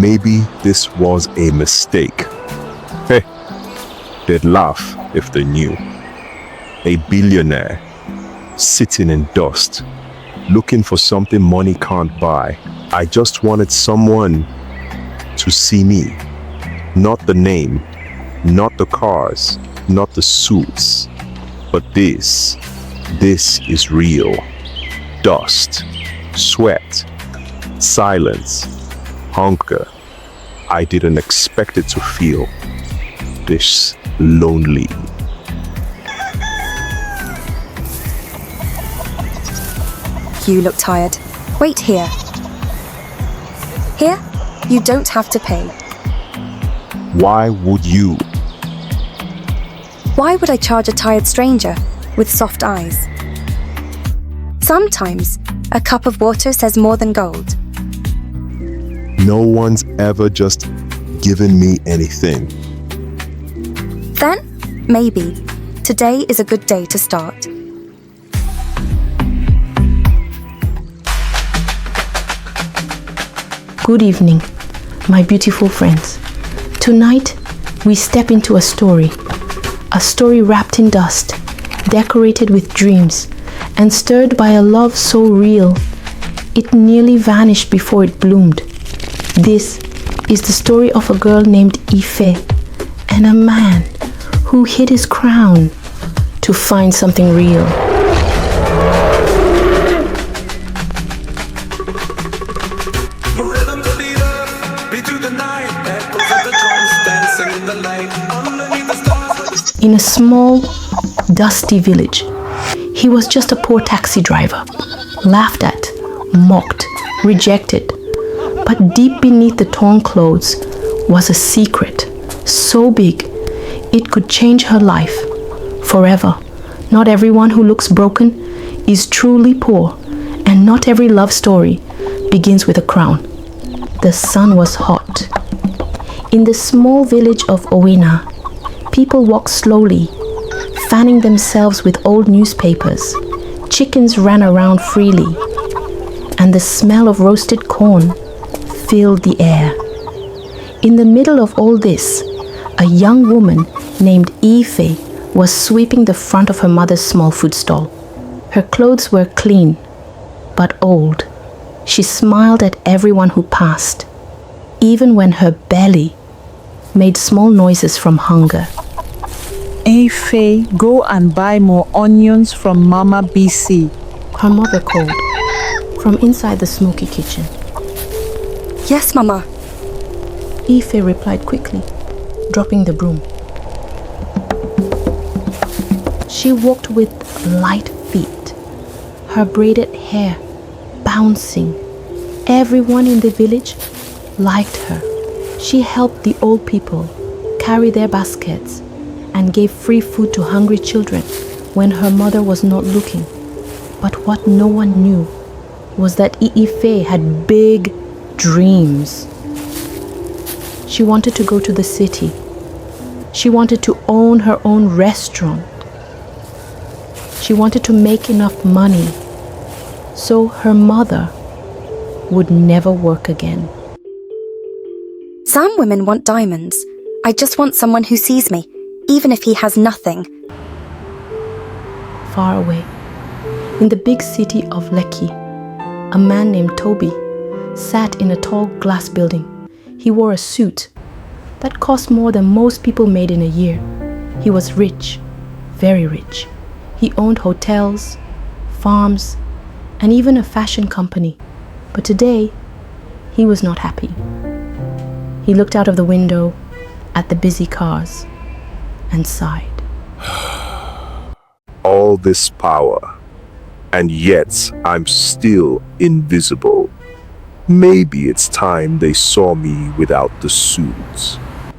Maybe this was a mistake. Hey, they'd laugh if they knew. A billionaire sitting in dust, looking for something money can't buy. I just wanted someone to see me. Not the name, not the cars, not the suits, but this is real. Dust, sweat, silence, hunger. I didn't expect it to feel this lonely. You look tired. Wait here. Here, you don't have to pay. Why would you? Why would I charge a tired stranger with soft eyes? Sometimes, a cup of water says more than gold. No one's ever just given me anything. Then, maybe, today is a good day to start. Good evening, my beautiful friends. Tonight, we step into a story wrapped in dust, decorated with dreams, and stirred by a love so real, it nearly vanished before it bloomed. This is the story of a girl named Ife and a man who hid his crown to find something real. In a small, dusty village, he was just a poor taxi driver, laughed at, mocked, rejected. But deep beneath the torn clothes was a secret so big it could change her life forever. Not everyone who looks broken is truly poor, and not every love story begins with a crown. The sun was hot. In the small village of Owena, people walked slowly, fanning themselves with old newspapers. Chickens ran around freely, and the smell of roasted corn filled the air. In the middle of all this, a young woman named Ife was sweeping the front of her mother's small food stall. Her clothes were clean, but old. She smiled at everyone who passed, even when her belly made small noises from hunger. Ife, go and buy more onions from Mama BC. Her mother called from inside the smoky kitchen. Yes, Mama. Ife replied quickly, dropping the broom. She walked with light feet, her braided hair bouncing. Everyone in the village liked her. She helped the old people carry their baskets and gave free food to hungry children when her mother was not looking. But what no one knew was that Ife had big dreams. She wanted to go to the city. She wanted to own her own restaurant. She wanted to make enough money so her mother would never work again. Some women want diamonds. I just want someone who sees me, even if he has nothing. Far away, in the big city of Lekki, a man named Toby sat in a tall glass building. He wore a suit that cost more than most people made in a year. He was rich, very rich. He owned hotels, farms, and even a fashion company. But today, he was not happy. He looked out of the window at the busy cars and sighed. All this power, and yet I'm still invisible. Maybe it's time they saw me without the suits.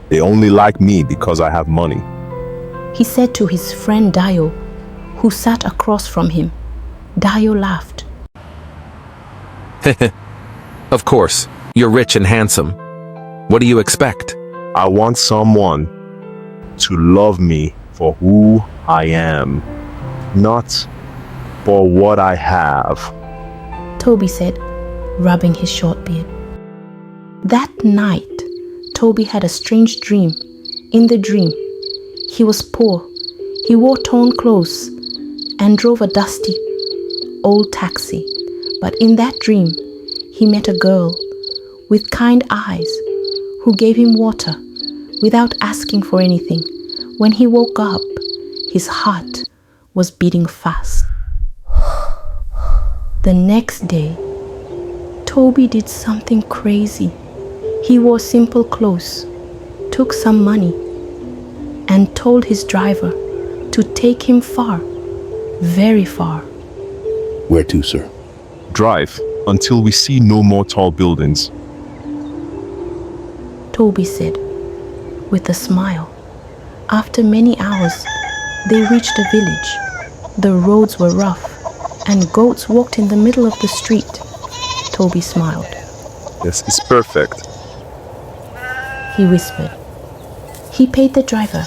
They only like me because I have money. He said to his friend Dio, who sat across from him. Dio laughed. Of course, you're rich and handsome. What do you expect? I want someone to love me for who I am, not for what I have. Toby said, rubbing his short beard. That night, Toby had a strange dream. In the dream, he was poor. He wore torn clothes and drove a dusty old taxi. But in that dream, he met a girl with kind eyes who gave him water without asking for anything. When he woke up, his heart was beating fast. The next day, Toby did something crazy. He wore simple clothes, took some money, and told his driver to take him far, very far. Where to, sir? Drive until we see no more tall buildings. Toby said, with a smile. After many hours, they reached a village. The roads were rough, and goats walked in the middle of the street. Toby smiled. This is perfect. He whispered. He paid the driver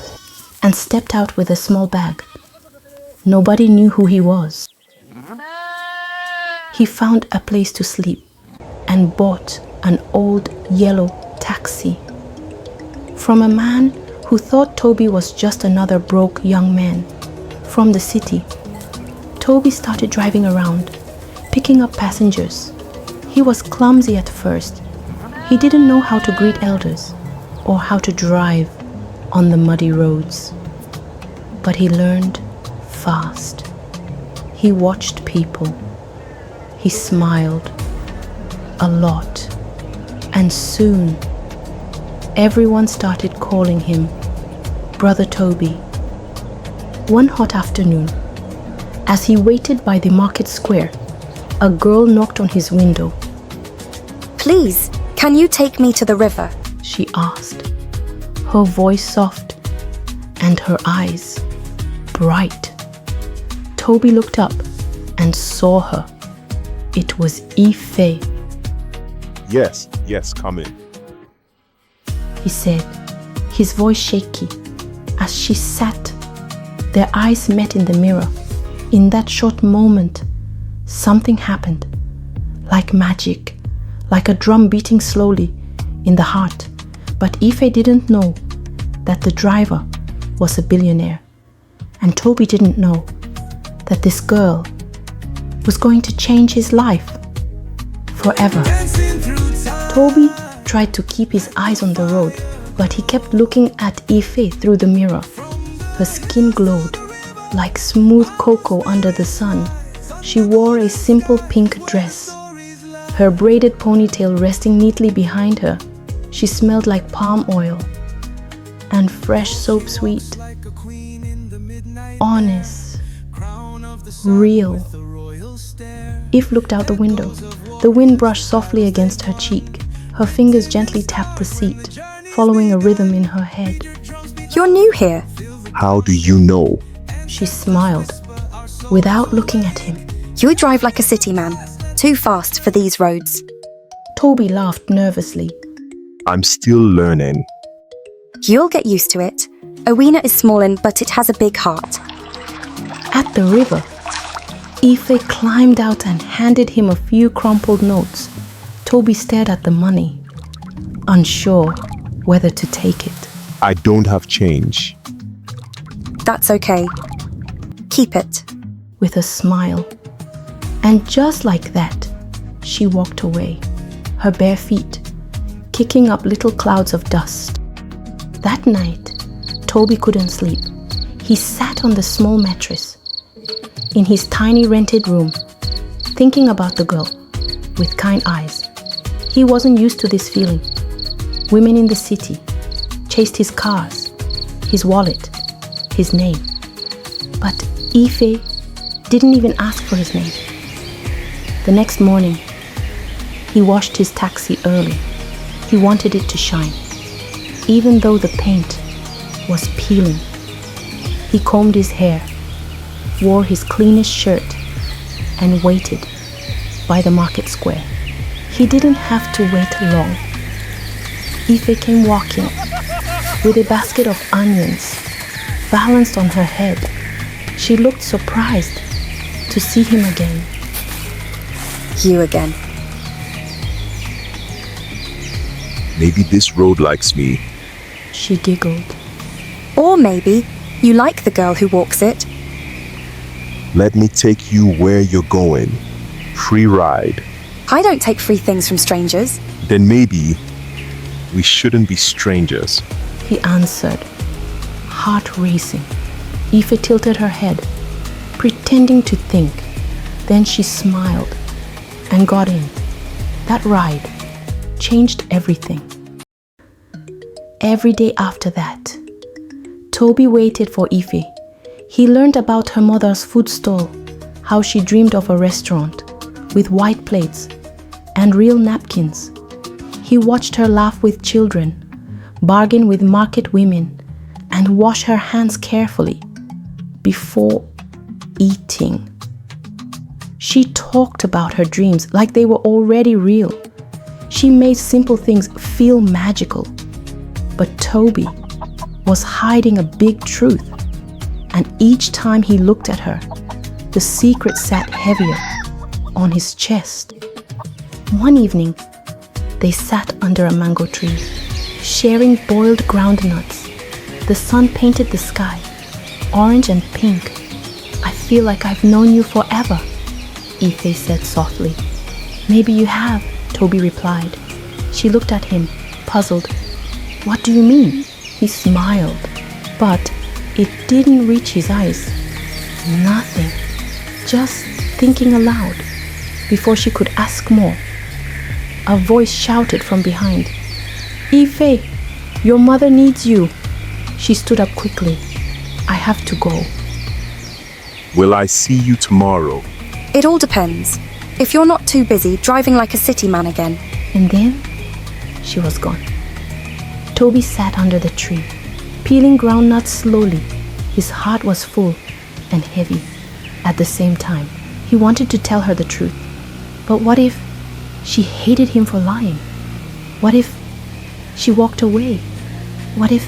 and stepped out with a small bag. Nobody knew who he was. He found a place to sleep and bought an old yellow taxi from a man who thought Toby was just another broke young man from the city. Toby started driving around, picking up passengers. He was clumsy at first. He didn't know how to greet elders or how to drive on the muddy roads. But he learned fast. He watched people. He smiled a lot. And soon, everyone started calling him Brother Toby. One hot afternoon, as he waited by the market square, a girl knocked on his window. Please, can you take me to the river? She asked, her voice soft and her eyes bright. Toby looked up and saw her. It was Ife, Yes, come in. he said, his voice shaky. As she sat, their eyes met in the mirror. In that short moment, something happened, like magic, like a drum beating slowly in the heart. But Ife didn't know that the driver was a billionaire. And Toby didn't know that this girl was going to change his life forever. Toby tried to keep his eyes on the road, but he kept looking at Ife through the mirror. Her skin glowed like smooth cocoa under the sun. She wore a simple pink dress, her braided ponytail resting neatly behind her. She smelled like palm oil and fresh soap sweet. Honest, real. Eve looked out the window. The wind brushed softly against her cheek. Her fingers gently tapped the seat, following a rhythm in her head. You're new here. How do you know? She smiled, without looking at him. You drive like a city man, too fast for these roads. Toby laughed nervously. I'm still learning. You'll get used to it. Owena is small but it has a big heart. At the river, Ife climbed out and handed him a few crumpled notes. Toby stared at the money, unsure whether to take it. I don't have change. That's okay. Keep it. With a smile. And just like that, she walked away, her bare feet kicking up little clouds of dust. That night, Toby couldn't sleep. He sat on the small mattress in his tiny rented room, thinking about the girl with kind eyes. He wasn't used to this feeling. Women in the city chased his cars, his wallet, his name. But Ife didn't even ask for his name. The next morning, he washed his taxi early. He wanted it to shine, even though the paint was peeling. He combed his hair, wore his cleanest shirt, and waited by the market square. He didn't have to wait long. Ife came walking with a basket of onions balanced on her head. She looked surprised to see him again. You again. Maybe this road likes me. She giggled. Or maybe you like the girl who walks it. Let me take you where you're going. Free ride. I don't take free things from strangers. Then maybe we shouldn't be strangers. He answered, heart racing. Ife tilted her head, pretending to think. Then she smiled and got in. That ride changed everything. Every day after that, Toby waited for Ife. He learned about her mother's food stall, how she dreamed of a restaurant with white plates and real napkins. He watched her laugh with children, bargain with market women, and wash her hands carefully before eating. She talked about her dreams like they were already real. She made simple things feel magical. But Toby was hiding a big truth, and each time he looked at her, the secret sat heavier on his chest. One evening, they sat under a mango tree, sharing boiled groundnuts. The sun painted the sky, orange and pink. I feel like I've known you forever, Ife said softly. Maybe you have, Toby replied. She looked at him, puzzled. What do you mean? He smiled, but it didn't reach his eyes. Nothing. Just thinking aloud. Before she could ask more, a voice shouted from behind, Ife, your mother needs you. She stood up quickly. I have to go. Will I see you tomorrow? It all depends. If you're not too busy driving like a city man again. And then she was gone. Toby sat under the tree, peeling groundnuts slowly. His heart was full and heavy at the same time. He wanted to tell her the truth. But what if she hated him for lying? What if she walked away? What if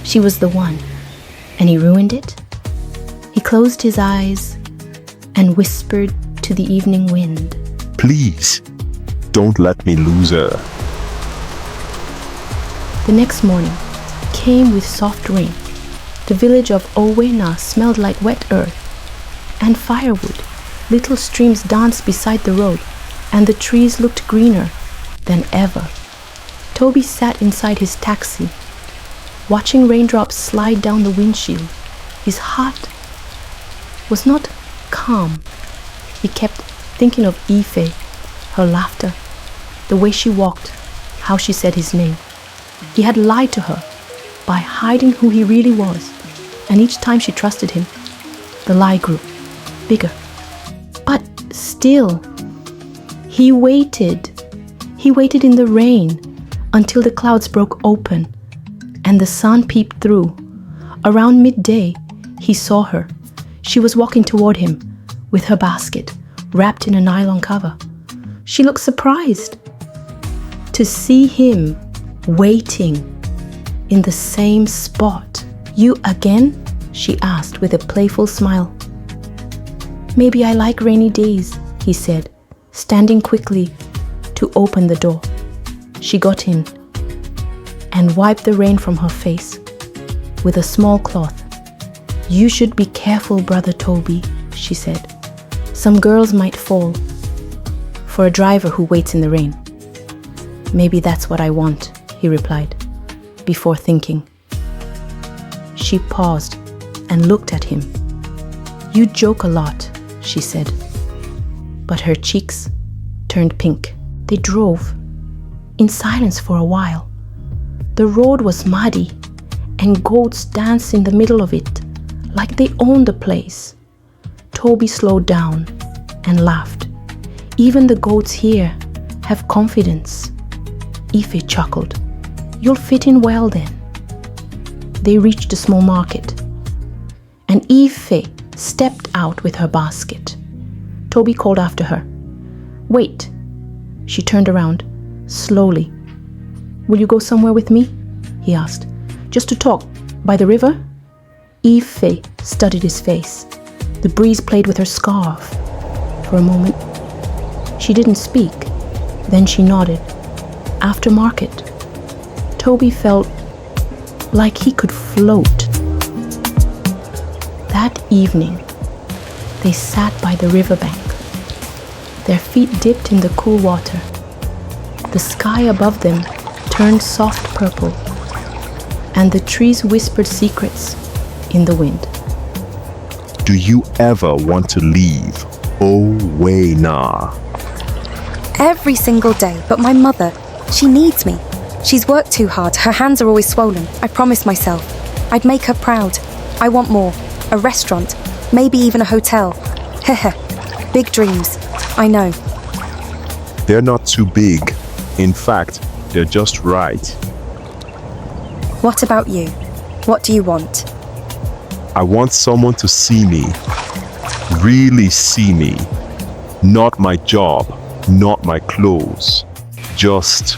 she was the one and he ruined it? He closed his eyes and whispered to the evening wind, Please, don't let me lose her. The next morning came with soft rain. The village of Owena smelled like wet earth and firewood. Little streams danced beside the road, and the trees looked greener than ever. Toby sat inside his taxi, watching raindrops slide down the windshield. His heart was not calm. He kept thinking of Ife, her laughter, the way she walked, how she said his name. He had lied to her by hiding who he really was, and each time she trusted him, the lie grew bigger. But still, he waited. He waited in the rain until the clouds broke open and the sun peeped through. Around midday, he saw her. She was walking toward him with her basket wrapped in a nylon cover. She looked surprised to see him waiting in the same spot. You again? She asked with a playful smile. Maybe I like rainy days, he said, standing quickly to open the door. She got in and wiped the rain from her face with a small cloth. You should be careful, Brother Toby, she said. Some girls might fall for a driver who waits in the rain. Maybe that's what I want, he replied, before thinking. She paused and looked at him. You joke a lot, she said. But her cheeks turned pink. They drove in silence for a while. The road was muddy, and goats danced in the middle of it like they owned the place. Toby slowed down and laughed. Even the goats here have confidence. Ife chuckled. You'll fit in well then. They reached a small market, and Ife stepped out with her basket. Toby called after her. Wait. She turned around, slowly. Will you go somewhere with me? He asked. Just to talk, by the river? Ife studied his face. The breeze played with her scarf. For a moment, she didn't speak. Then she nodded. After market, Toby felt like he could float. That evening, they sat by the riverbank. Their feet dipped in the cool water. The sky above them turned soft purple, and the trees whispered secrets in the wind. Do you ever want to leave? Oh, way nah. Every single day, but my mother, she needs me. She's worked too hard, her hands are always swollen. I promised myself I'd make her proud. I want more. A restaurant, maybe even a hotel. Heh. Big dreams, I know. They're not too big. In fact, they're just right. What about you? What do you want? I want someone to see me. Really see me. Not my job, not my clothes. Just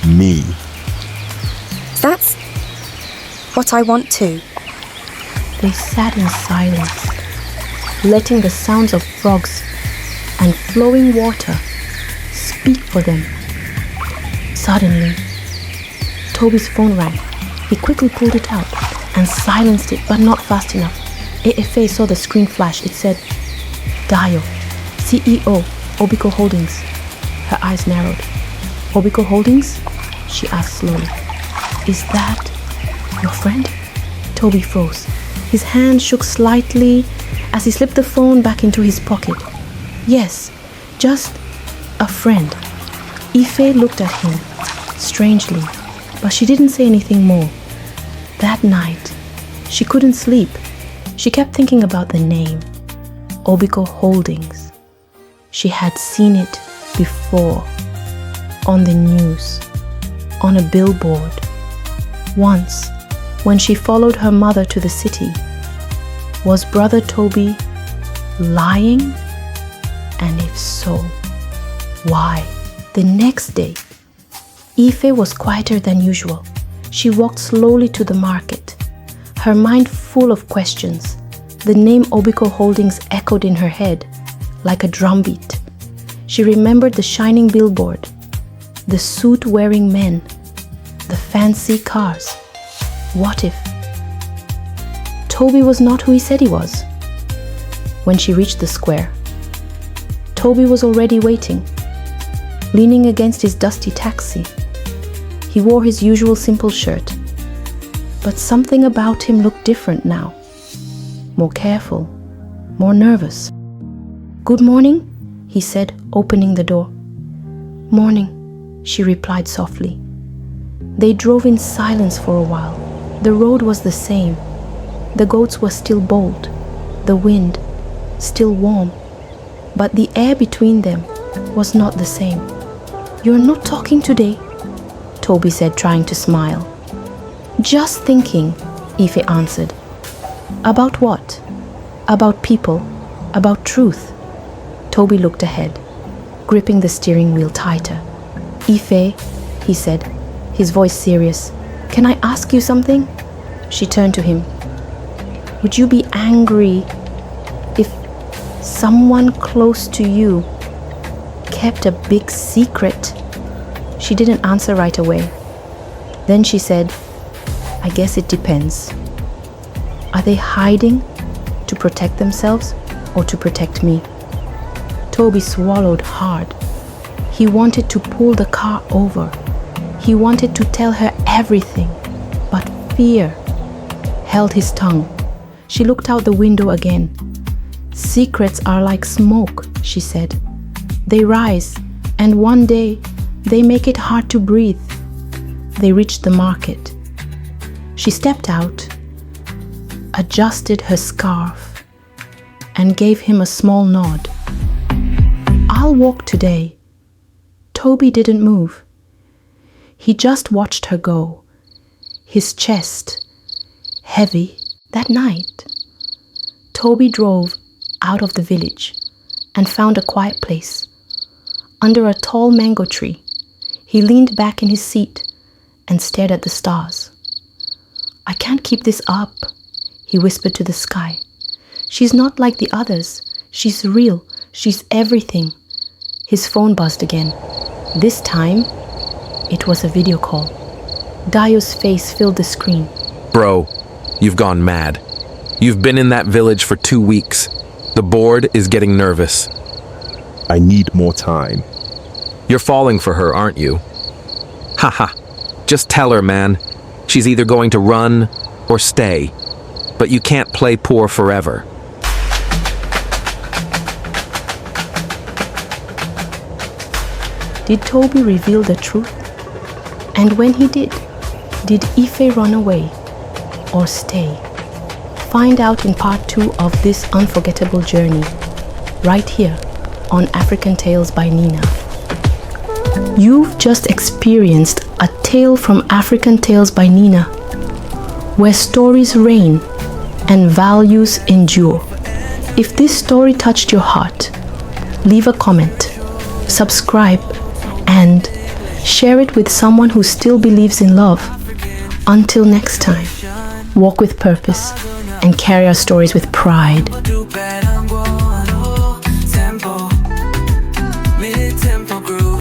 me. That's what I want too. They sat in silence, letting the sounds of frogs and flowing water speak for them. Suddenly, Toby's phone rang. He quickly pulled it out and silenced it, but not fast enough. Efe saw the screen flash. It said, "Dial, CEO, Obiko Holdings." Her eyes narrowed. "Obiko Holdings?" she asked slowly. "Is that your friend?" Toby froze. His hand shook slightly as he slipped the phone back into his pocket. "Yes, just a friend." Ife looked at him strangely, but she didn't say anything more. That night, she couldn't sleep. She kept thinking about the name, Obiko Holdings. She had seen it before, on the news, on a billboard. Once, when she followed her mother to the city. Was Brother Toby lying? And if so, why? The next day, Ife was quieter than usual. She walked slowly to the market, her mind full of questions. The name Obiko Holdings echoed in her head like a drumbeat. She remembered the shining billboard, the suit-wearing men, the fancy cars. What if Toby was not who he said he was? When she reached the square, Toby was already waiting, leaning against his dusty taxi. He wore his usual simple shirt, but something about him looked different now. More careful, more nervous. "Good morning," he said, opening the door. "Morning," she replied softly. They drove in silence for a while. The road was the same. The goats were still bold, the wind still warm, but the air between them was not the same. "You're not talking today," Toby said, trying to smile. "Just thinking," Ife answered. "About what?" "About people, about truth." Toby looked ahead, gripping the steering wheel tighter. "Ife," he said, his voice serious, "can I ask you something?" She turned to him. "Would you be angry if someone close to you kept a big secret?" She didn't answer right away. Then she said, "I guess it depends. Are they hiding to protect themselves or to protect me?" Toby swallowed hard. He wanted to pull the car over. He wanted to tell her everything, but fear held his tongue. She looked out the window again. "Secrets are like smoke," she said. "They rise, and one day they make it hard to breathe." They reached the market. She stepped out, adjusted her scarf, and gave him a small nod. "I'll walk today." Toby didn't move. He just watched her go, his chest heavy. That night, Toby drove out of the village and found a quiet place. Under a tall mango tree, he leaned back in his seat and stared at the stars. "I can't keep this up," he whispered to the sky. "She's not like the others. She's real. She's everything." His phone buzzed again. This time, it was a video call. Dayo's face filled the screen. Bro, you've gone mad. You've been in that village for 2 weeks. The board is getting nervous. I need more time. You're falling for her, aren't you? Haha. Just tell her, man. She's either going to run or stay. But you can't play poor forever. Did Toby reveal the truth? And when he did Ife run away or stay? Find out in part 2 of this unforgettable journey, right here on African Tales by Nina. You've just experienced a tale from African Tales by Nina, where stories reign and values endure. If this story touched your heart, leave a comment, subscribe, and share it with someone who still believes in love. Until next time, walk with purpose and carry our stories with pride.